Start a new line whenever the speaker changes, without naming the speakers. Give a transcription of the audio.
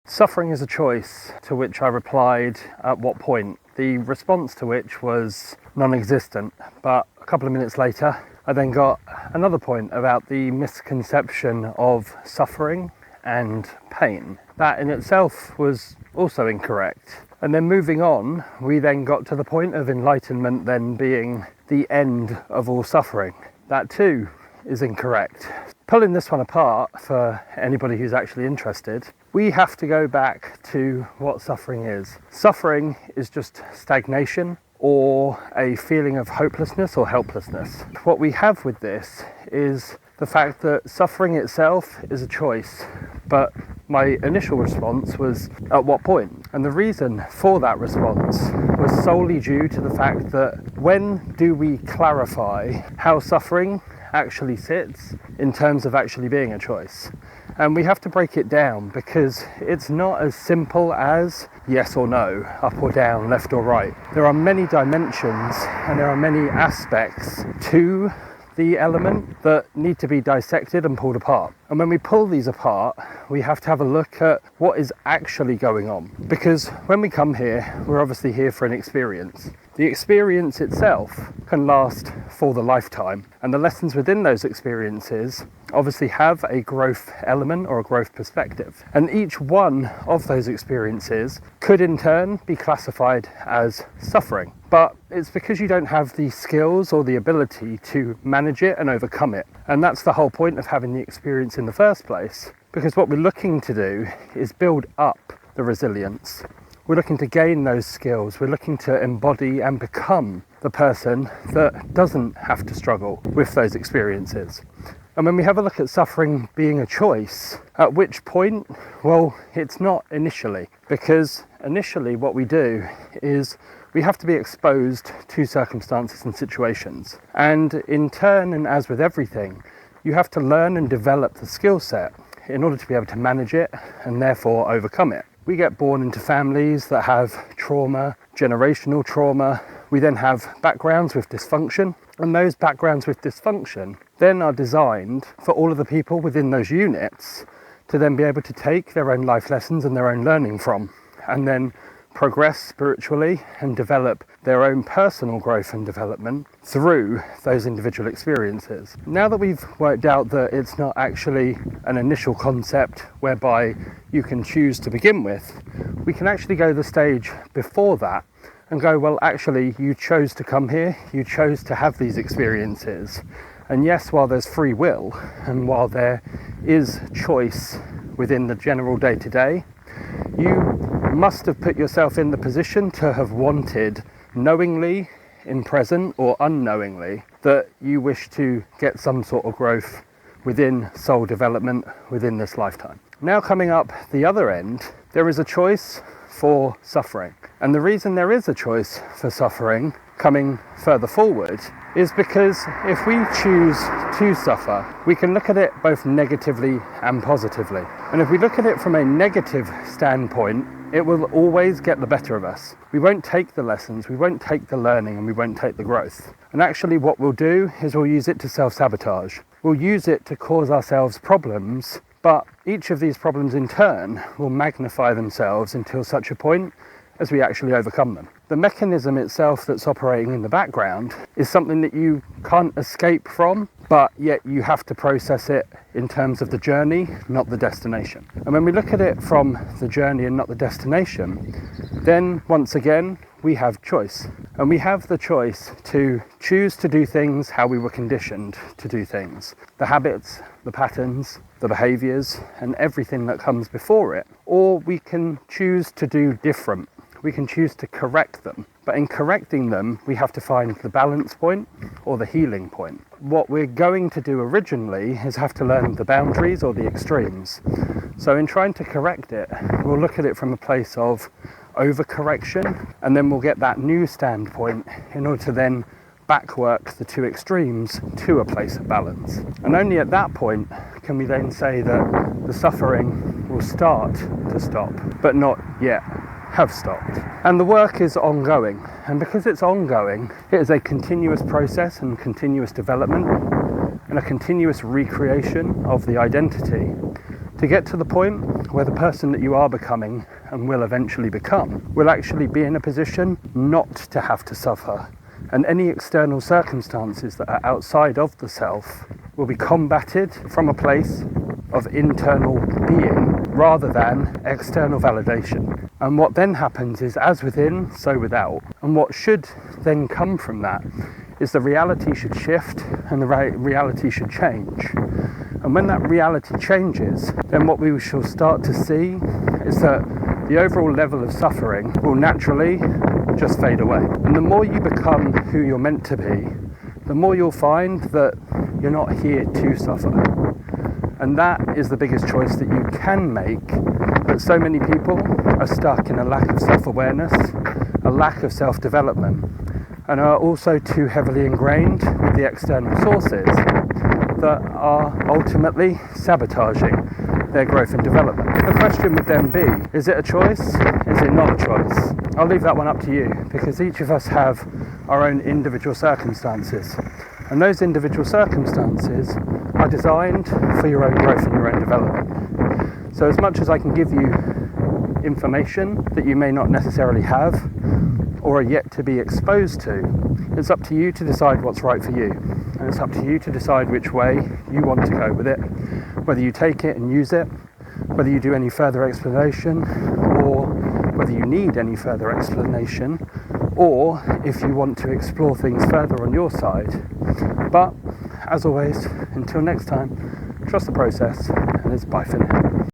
Suffering is a choice, to which I replied, at what point? The response to which was non-existent, but a couple of minutes later I then got another point about the misconception of suffering and pain. That in itself was also incorrect. And then moving on, we then got to the point of enlightenment then being the end of all suffering. That too is incorrect. Pulling this one apart for anybody who's actually interested, we have to go back to what suffering is. Suffering is just stagnation or a feeling of hopelessness or helplessness. What we have with this is the fact that suffering itself is a choice, but my initial response was, at what point? And the reason for that response was solely due to the fact that when do we clarify how suffering actually sits in terms of actually being a choice? And we have to break it down, because it's not as simple as yes or no, up or down, left or right. There are many dimensions and there are many aspects to the element that need to be dissected and pulled apart. And when we pull these apart, we have to have a look at what is actually going on. Because when we come here, we're obviously here for an experience. The experience itself can last for the lifetime, and the lessons within those experiences obviously have a growth element or a growth perspective. And each one of those experiences could in turn be classified as suffering. But it's because you don't have the skills or the ability to manage it and overcome it. And that's the whole point of having the experience in the first place. Because what we're looking to do is build up the resilience. We're looking to gain those skills. We're looking to embody and become the person that doesn't have to struggle with those experiences. And when we have a look at suffering being a choice, at which point? Well, it's not initially. Because initially what we do is we have to be exposed to circumstances and situations. And in turn, and as with everything, you have to learn and develop the skill set in order to be able to manage it and therefore overcome it. We get born into families that have trauma, generational trauma. We then have backgrounds with dysfunction, and those backgrounds with dysfunction then are designed for all of the people within those units to then be able to take their own life lessons and their own learning from, and then progress spiritually and develop their own personal growth and development through those individual experiences. Now that we've worked out that it's not actually an initial concept whereby you can choose to begin with, we can actually go the stage before that and go, well, actually, you chose to come here, you chose to have these experiences. And yes, while there's free will and while there is choice within the general day-to-day, you must have put yourself in the position to have wanted, knowingly, in present or unknowingly, that you wish to get some sort of growth within soul development within this lifetime. Now coming up the other end, there is a choice for suffering. And the reason there is a choice for suffering coming further forward is because if we choose to suffer, we can look at it both negatively and positively. And if we look at it from a negative standpoint, it will always get the better of us. We won't take the lessons, we won't take the learning, and we won't take the growth. And actually what we'll do is we'll use it to self-sabotage. We'll use it to cause ourselves problems, but each of these problems in turn will magnify themselves until such a point as we actually overcome them. The mechanism itself that's operating in the background is something that you can't escape from, but yet you have to process it in terms of the journey, not the destination. And when we look at it from the journey and not the destination, then once again, we have choice. And we have the choice to choose to do things how we were conditioned to do things. The habits, the patterns, the behaviors, and everything that comes before it. Or we can choose to do different. We can choose to correct them. But in correcting them, we have to find the balance point or the healing point. What we're going to do originally is have to learn the boundaries or the extremes. So in trying to correct it, we'll look at it from a place of overcorrection, and then we'll get that new standpoint in order to then backwork the two extremes to a place of balance. And only at that point can we then say that the suffering will start to stop, but not yet have stopped. And the work is ongoing, and because it's ongoing, it is a continuous process and continuous development and a continuous recreation of the identity, to get to the point where the person that you are becoming and will eventually become will actually be in a position not to have to suffer. And any external circumstances that are outside of the self will be combated from a place of internal being rather than external validation. And what then happens is, as within, so without. And what should then come from that is the reality should shift and the reality should change. And when that reality changes, then what we shall start to see is that the overall level of suffering will naturally just fade away. And the more you become who you're meant to be, the more you'll find that you're not here to suffer. And that is the biggest choice that you can make. But so many people are stuck in a lack of self-awareness, a lack of self-development, and are also too heavily ingrained with the external sources that are ultimately sabotaging their growth and development. The question would then be, is it a choice? Is it not a choice? I'll leave that one up to you, because each of us have our own individual circumstances. And those individual circumstances are designed for your own growth and your own development. So as much as I can give you information that you may not necessarily have or are yet to be exposed to, it's up to you to decide what's right for you. And it's up to you to decide which way you want to go with it, whether you take it and use it, whether you do any further explanation, or whether you need any further explanation, or if you want to explore things further on your side. But as always, until next time, trust the process, and it's bye for now.